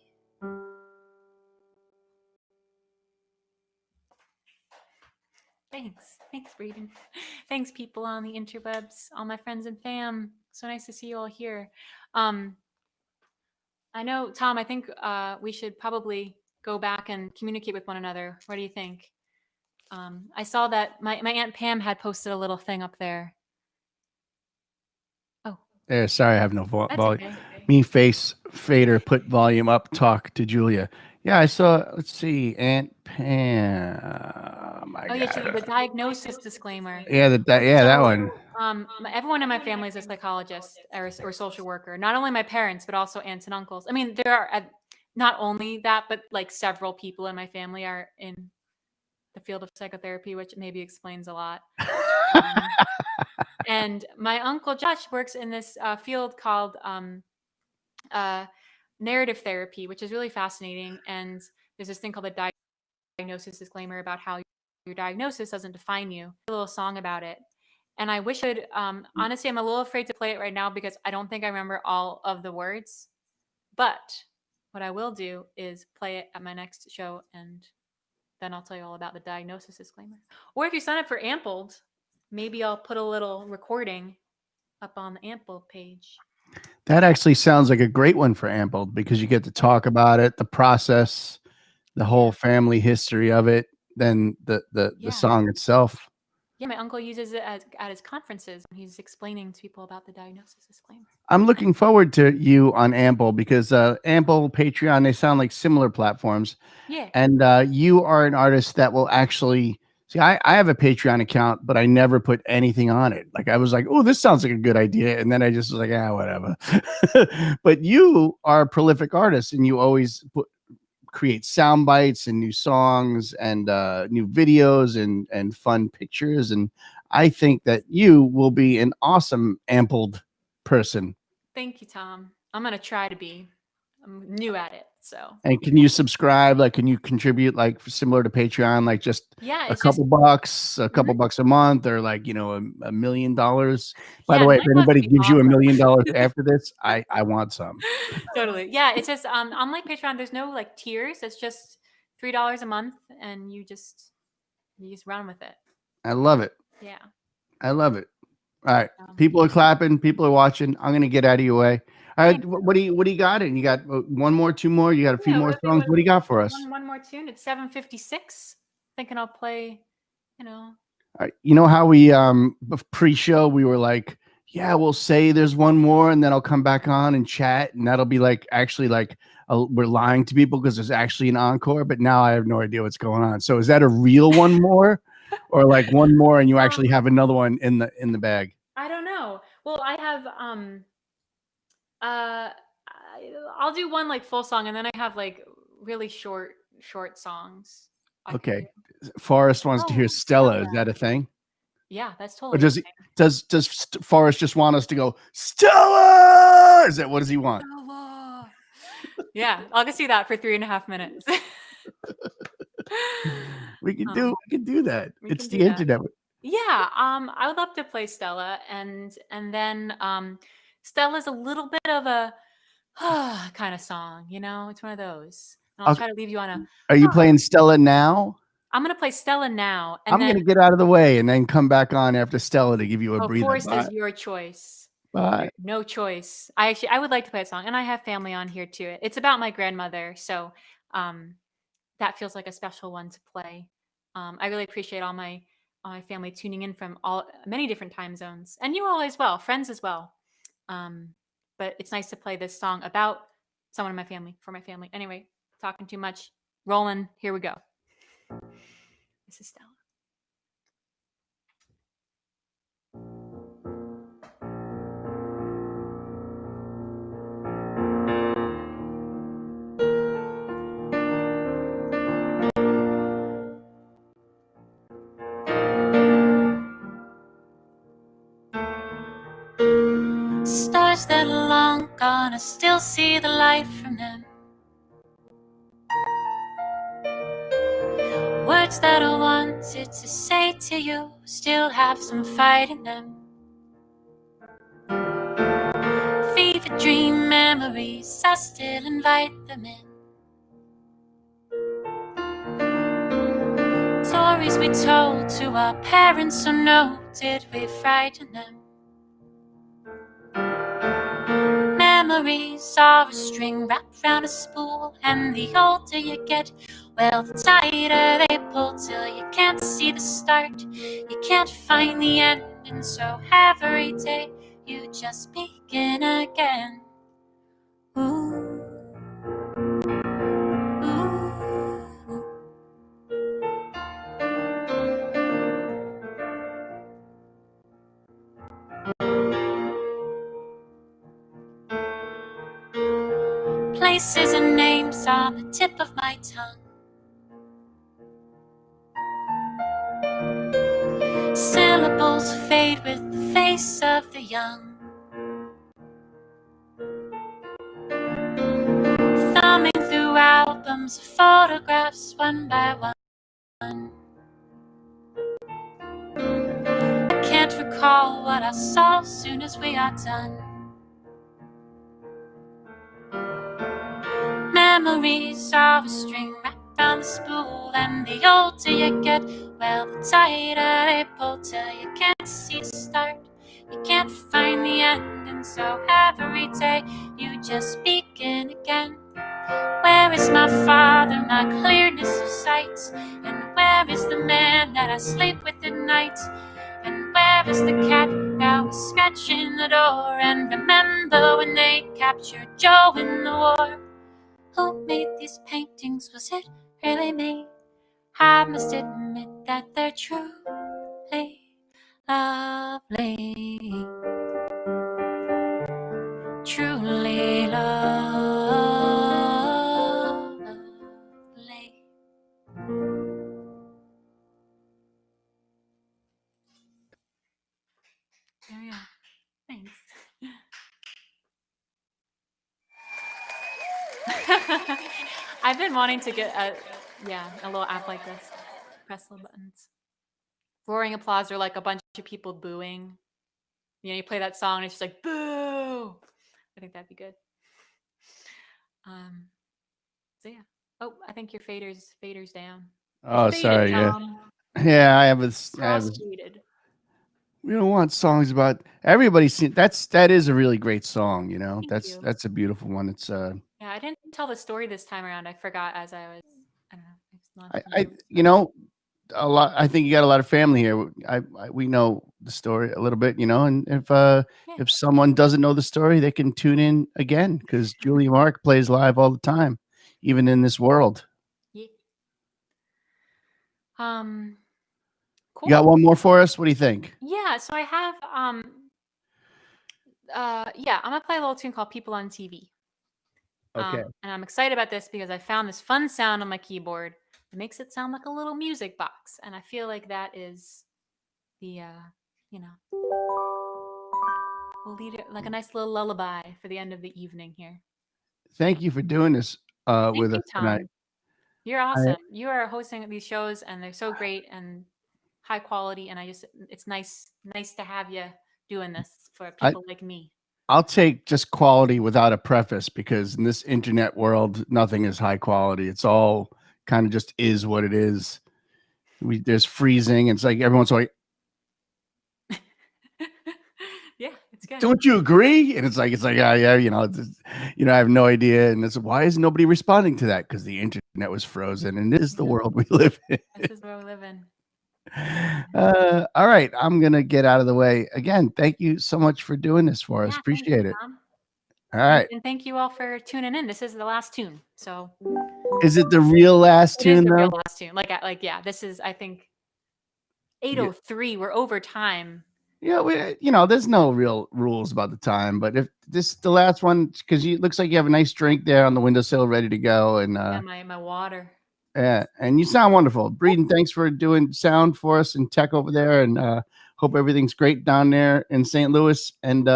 Thanks, Braden. Thanks, people on the interwebs, all my friends and fam. So nice to see you all here. I know, Tom, I think we should probably go back and communicate with one another. What do you think? I saw that my Aunt Pam had posted a little thing up there. Oh, There, sorry, I have no that's volume. okay. Me face fader put volume up. Talk to Julia. Yeah, I saw. Let's see, Aunt Pam. Oh yeah, the diagnosis disclaimer. Yeah, that one. Everyone in my family is a psychologist or social worker. Not only my parents, but also aunts and uncles. I mean, there are not only that, but like several people in my family are in the field of psychotherapy, which maybe explains a lot. And my uncle Josh works in this field called narrative therapy, which is really fascinating. And there's this thing called the diagnosis disclaimer about how your diagnosis doesn't define you. A little song about it. And I wish I'd, honestly, I'm a little afraid to play it right now because I don't think I remember all of the words. But what I will do is play it at my next show, and then I'll tell you all about the diagnosis disclaimer. Or if you sign up for Ampled, maybe I'll put a little recording up on the Ampled page. That actually sounds like a great one for Ampled because you get to talk about it, the process, the whole family history of it, then the song itself. Yeah, my uncle uses it at his conferences when he's explaining to people about the diagnosis disclaimer. I'm looking forward to you on Ample because Ample, Patreon, they sound like similar platforms. Yeah. And you are an artist that will actually See, I have a Patreon account, but I never put anything on it. Like I was like, oh, this sounds like a good idea. And then I just was like, whatever. But you are a prolific artist and you always create sound bites and new songs and new videos and fun pictures. And I think that you will be an awesome ampled person. Thank you, Tom. I'm going to try to be. I'm new at it, so. And can you subscribe? Like, can you contribute like similar to Patreon, like just Yeah, a it's just couple bucks, a couple bucks a month, or like, you know, $1 million? By the way, it if might have to anybody be gives you $1 awesome. million after this, I want some. Totally. Yeah, it's just unlike Patreon, there's no like tiers. It's just $3 a month, and you just run with it. I love it. Yeah. I love it. All right, people are clapping, people are watching. I'm gonna get out of your way. All right, what do you got? And you got one more, two more. You got a few more songs. What do you got for us? One more tune. It's 7:56. Thinking I'll play. You know. All right, you know how we pre-show we were like, yeah, we'll say there's one more, and then I'll come back on and chat, and that'll be like actually like we're lying to people because there's actually an encore. But now I have no idea what's going on. So is that a real one more, or like one more, and you actually have another one in the bag? I don't know. Well, I have I'll do one like full song, and then I have like really short songs. Okay. Forrest wants to hear Stella. Is that a thing? Yeah, that's Or totally. does Forrest just want us to go Stella? Is that what does he want? Stella. Yeah, I'll just do that for 3.5 minutes. We can do that. It's the internet. Yeah, I would love to play Stella, and then Stella's a little bit of a kind of song, you know. It's one of those. And I'll try to leave you on a. Are you playing Stella now? I'm gonna play Stella now, and I'm gonna get out of the way and then come back on after Stella to give you a breather. Forrest is your choice. Bye. No choice. I would like to play a song, and I have family on here too. It's about my grandmother, so that feels like a special one to play. I really appreciate all my family tuning in from many different time zones, and you all as well, friends as well. But it's nice to play this song about someone in my family, for my family. Anyway, talking too much. Rolling. Here we go. This is Stella. Stars that are long gone, I still see the light from them. Words that I wanted to say to you still have some fight in them. Fever dream memories, I still invite them in. Stories we told to our parents, so no, did we frighten them? Memories are a string wrapped round a spool, and the older you get, well, the tighter they pull till you can't see the start, you can't find the end, and so every day you just begin again. Ooh. Places and names on the tip of my tongue. Syllables fade with the face of the young. Thumbing through albums of photographs one by one. I can't recall what I saw as soon as we are done. Memories of a string wrapped on the spool, and the older you get, well, the tighter they pull till you can't see the start, you can't find the end, and so every day you just begin again. Where is my father, my clearness of sight? And where is the man that I sleep with at night? And where is the cat that was scratching the door? And remember when they captured Joe in the war? Who made these paintings? Was it really me? I must admit that they're truly lovely. Truly lovely. There we go. Thanks. I've been wanting to get a little app like this. Press little buttons. Roaring applause or like a bunch of people booing. You know, you play that song and it's just like boo. I think that'd be good. So yeah. Oh, I think your fader's down. Oh, Faded, sorry. Tom. Yeah, I have a. Cross-faded. We don't want songs about everybody. That is a really great song. You know, Thank you. that's a beautiful one. It's Yeah, I didn't tell the story this time around. I forgot as I was. I don't know. It's not you know, a lot. I think you got a lot of family here. We know the story a little bit. You know, and if someone doesn't know the story, they can tune in again because Julia Mark plays live all the time, even in this world. Yeah. Cool. You got one more for us? What do you think? Yeah, so I have yeah, I'm gonna play a little tune called People on TV. Okay. And I'm excited about this because I found this fun sound on my keyboard. It makes it sound like a little music box. And I feel like that is the you know, we'll lead it like a nice little lullaby for the end of the evening here. Thank you for doing this with us tonight. Tom. You're awesome. You are hosting these shows and they're so great and high quality, and it's nice to have you doing this for people like me. I'll take just quality without a preface because in this internet world, nothing is high quality. It's all kind of just is what it is. There's freezing. It's like everyone's like, yeah, it's good. Don't you agree? And it's like, yeah, you know, I have no idea. And it's why is nobody responding to that? Because the internet was frozen, and this is the world we live in. This is where we live in. All right, I'm gonna get out of the way. Again, thank you so much for doing this for us. Appreciate it. Tom. All right. And thank you all for tuning in. This is the last tune. So is it the real last tune? It is the though? real last tune. Like yeah, this is I think 8:03. We're over time. Yeah, there's no real rules about the time, but if this is the last one, because it looks like you have a nice drink there on the windowsill ready to go, and my water. Yeah, and you sound wonderful. Breeden, thanks for doing sound for us and tech over there, and hope everything's great down there in St. Louis. And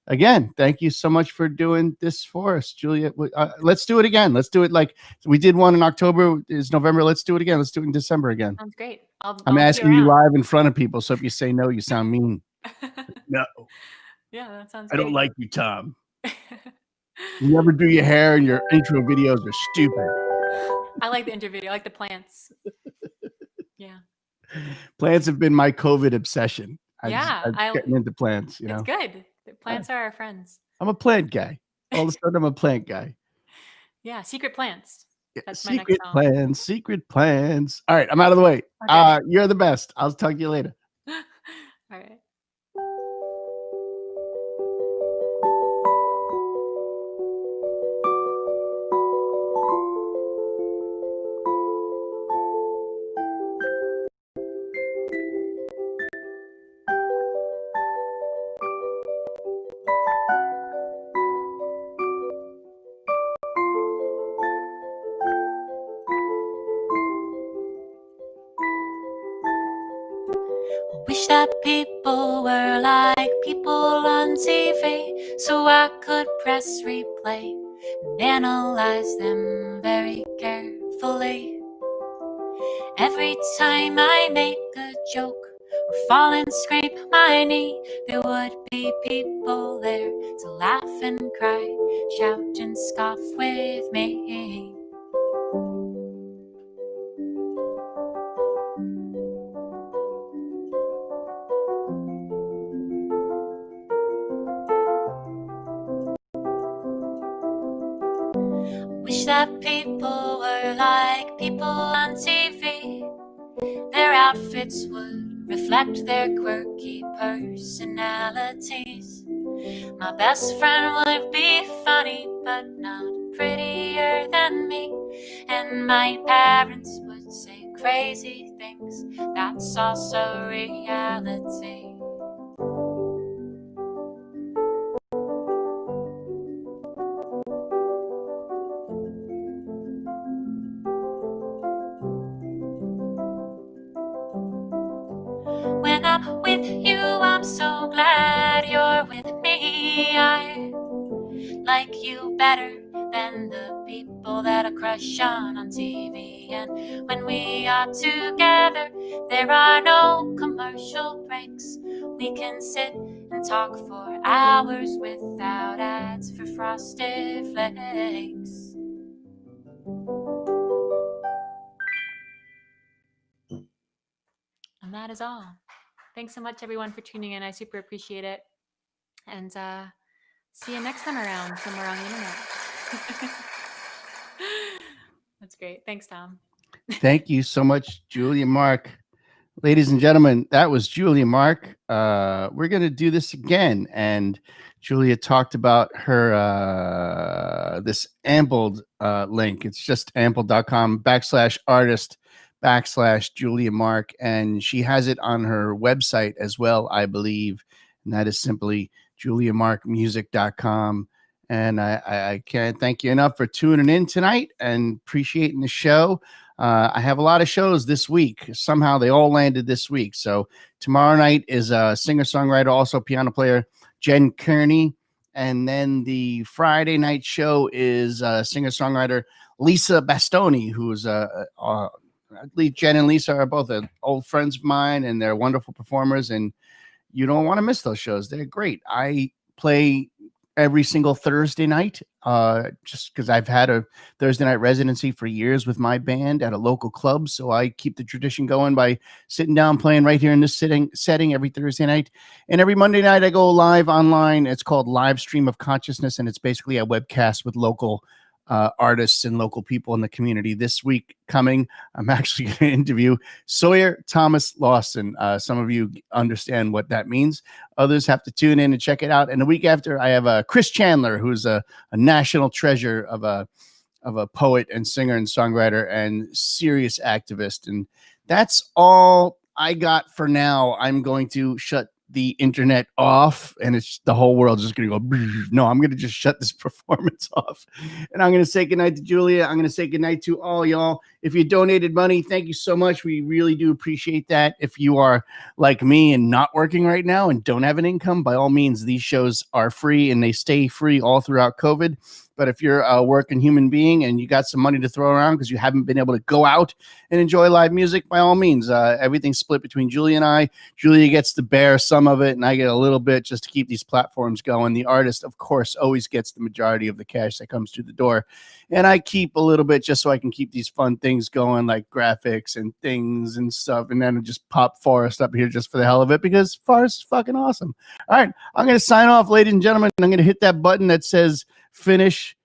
again, thank you so much for doing this for us, Julia. Let's do it again. Let's do it like we did one in October. It's November. Let's do it again. Let's do it in December again. Sounds great. I'm asking you live in front of people, so if you say no, you sound mean. No. Yeah, that sounds I don't like you, Tom. You never do your hair, and your intro videos are stupid. I like the intro video. I like the plants. Yeah. Plants have been my COVID obsession. I'm getting into plants. It's good. The plants are our friends. I'm a plant guy. All of a sudden, I'm a plant guy. Yeah, secret plants. That's secret my next song. Secret plans. All right, I'm out of the way. Okay. You're the best. I'll talk to you later. All right. Wish that people were like people on TV, so I could press replay and analyze them very carefully. Every time I make a joke or fall and scrape my knee, there would be people there to laugh and cry, shout and scoff with me. Wish that people were like people on TV. Their outfits would reflect their quirky personalities. My best friend would be funny, but not prettier than me. And my parents would say crazy things. That's also reality. When I'm with you, I'm so glad you're with me. I like you better than the people that I crush on TV. And when we are together, there are no commercial breaks. We can sit and talk for hours without ads for Frosted Flakes. And that is all. Thanks so much, everyone, for tuning in. I super appreciate it. And see you next time around somewhere on the internet. That's great. Thanks, Tom. Thank you so much, Julia Mark. Ladies and gentlemen, that was Julia Mark. We're going to do this again. And Julia talked about her, this ampled link. It's just ampled.com/artist/Julia Mark. And she has it on her website as well, I believe. And that is simply juliamarkmusic.com. And I can't thank you enough for tuning in tonight and appreciating the show. I have a lot of shows this week. Somehow they all landed this week. So tomorrow night is a singer-songwriter, also piano player, Jen Kearney. And then the Friday night show is singer-songwriter Lisa Bastoni, who's I believe Jen and Lisa are both old friends of mine, and they're wonderful performers. And you don't want to miss those shows. They're great. I play every single Thursday night, just because I've had a Thursday night residency for years with my band at a local club. So I keep the tradition going by sitting down, playing right here in this setting every Thursday night. And every Monday night I go live online. It's called Live Stream of Consciousness. And it's basically a webcast with local artists and local people in the community. This week coming, I'm actually going to interview Sawyer Thomas Lawson. Some of you understand what that means. Others have to tune in and check it out. And the week after, I have Chris Chandler, who's a national treasure of a poet and singer and songwriter and serious activist. And that's all I got for now. I'm going to shut the internet off, and it's the whole world's just going to go. No, I'm going to just shut this performance off, and I'm going to say goodnight to Julia. I'm going to say goodnight to all y'all. If you donated money, thank you so much. We really do appreciate that. If you are like me and not working right now and don't have an income, by all means, these shows are free and they stay free all throughout COVID. But if you're a working human being and you got some money to throw around because you haven't been able to go out and enjoy live music, by all means, everything's split between Julia and I. Julia gets to bear some of it, and I get a little bit just to keep these platforms going. The artist, of course, always gets the majority of the cash that comes through the door. And I keep a little bit just so I can keep these fun things going, like graphics and things and stuff. And then just pop Forrest up here just for the hell of it, because Forrest is fucking awesome. All right, I'm going to sign off, ladies and gentlemen. I'm going to hit that button that says finish,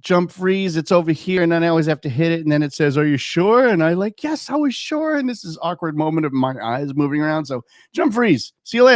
jump, freeze. It's over here, and then I always have to hit it, and then it says, are you sure? And I like, yes, I was sure. And this is awkward moment of my eyes moving around. So jump, freeze. See you later.